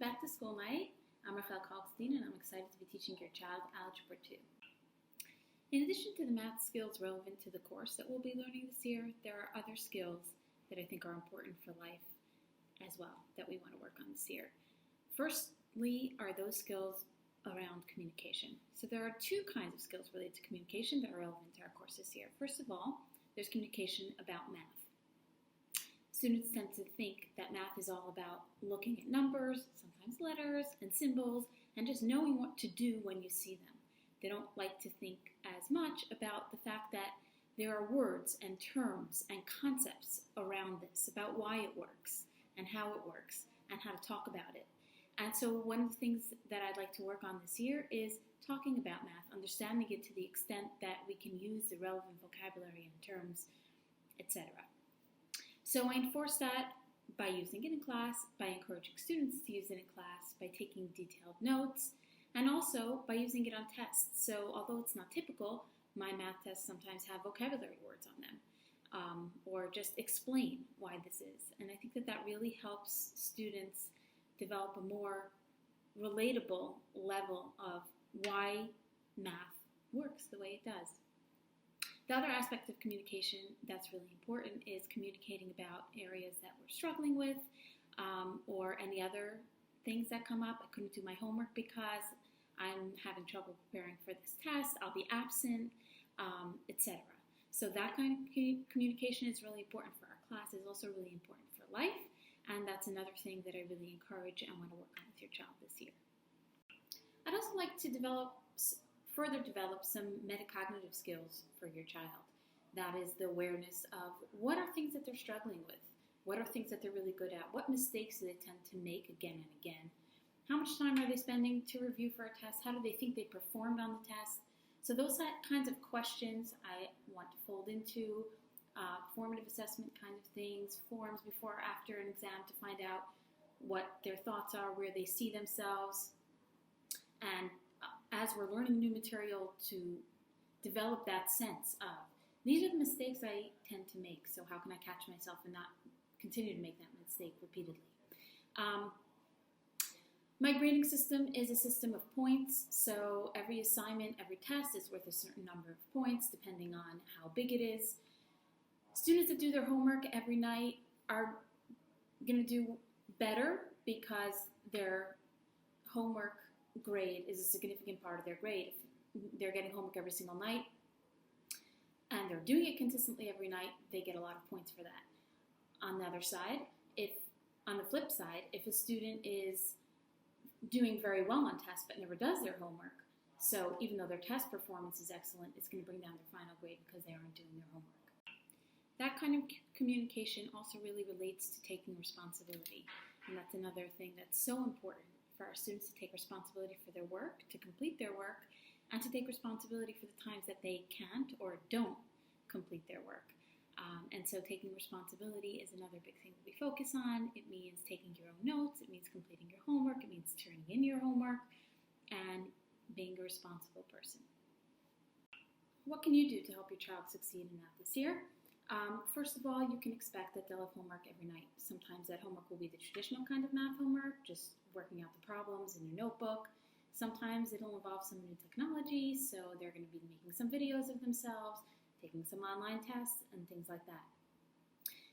back to school night. I'm Kalkstein and I'm excited to be teaching your child Algebra 2. In addition to the math skills relevant to the course that we'll be learning this year, there are other skills that I think are important for life as well that we want to work on this year. Firstly are those skills around communication. So there are two kinds of skills related to communication that are relevant to our course this year. First of all, there's communication about math. Students tend to think that math is all about looking at numbers, sometimes letters and symbols, and just knowing what to do when you see them. They don't like to think as much about the fact that there are words and terms and concepts around this, about why it works and how it works and how to talk about it. And so one of the things that I'd like to work on this year is talking about math, understanding it to the extent that we can use the relevant vocabulary and terms, etc. So I enforce that by using it in class, by encouraging students to use it in class, by taking detailed notes, and also by using it on tests. So although it's not typical, my math tests sometimes have vocabulary words on them, or just explain why this is. And I think that that really helps students develop a more relatable level of why math works the way it does. The other aspect of communication that's really important is communicating about areas that we're struggling with, or any other things that come up. I couldn't do my homework because I'm having trouble preparing for this test, I'll be absent, etc. So that kind of communication is really important for our class. It's also really important for life, and that's another thing that I really encourage and want to work on with your child this year. I'd also like to further develop some metacognitive skills for your child. That is the awareness of what are things that they're struggling with, what are things that they're really good at, what mistakes do they tend to make again and again, how much time are they spending to review for a test, how do they think they performed on the test. So those kinds of questions I want to fold into formative assessment kind of things, forms before or after an exam to find out what their thoughts are, where they see themselves, and as we're learning new material, to develop that sense of, these are the mistakes I tend to make, so how can I catch myself and not continue to make that mistake repeatedly? My grading system is a system of points, so every assignment, every test is worth a certain number of points depending on how big it is. Students that do their homework every night are going to do better because their homework grade is a significant part of their grade. If they're getting homework every single night and they're doing it consistently every night, they get a lot of points for that. On the other side, on the flip side, if a student is doing very well on tests but never does their homework, so even though their test performance is excellent, it's going to bring down their final grade because they aren't doing their homework. That kind of communication also really relates to taking responsibility, and that's another thing that's so important for our students to take responsibility for their work, to complete their work, and to take responsibility for the times that they can't or don't complete their work. And so taking responsibility is another big thing that we focus on. It means taking your own notes, it means completing your homework, it means turning in your homework, and being a responsible person. What can you do to help your child succeed in math this year? First of all, you can expect that they'll have homework every night. Sometimes that homework will be the traditional kind of math homework, just working out the problems in your notebook. Sometimes it'll involve some new technology, so they're going to be making some videos of themselves, taking some online tests, and things like that.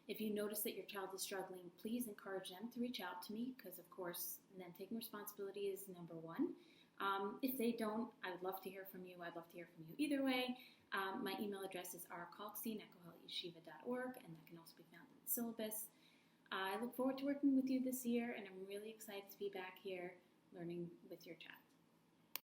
If you notice that your child is struggling, please encourage them to reach out to me, because of course, then taking responsibility is number one. If they don't, I would love to hear from you. I'd love to hear from you either way. My email address is rkalkstein@koheletYeshiva.org, and that can also be found in the syllabus. I look forward to working with you this year, and I'm really excited to be back here learning with your child.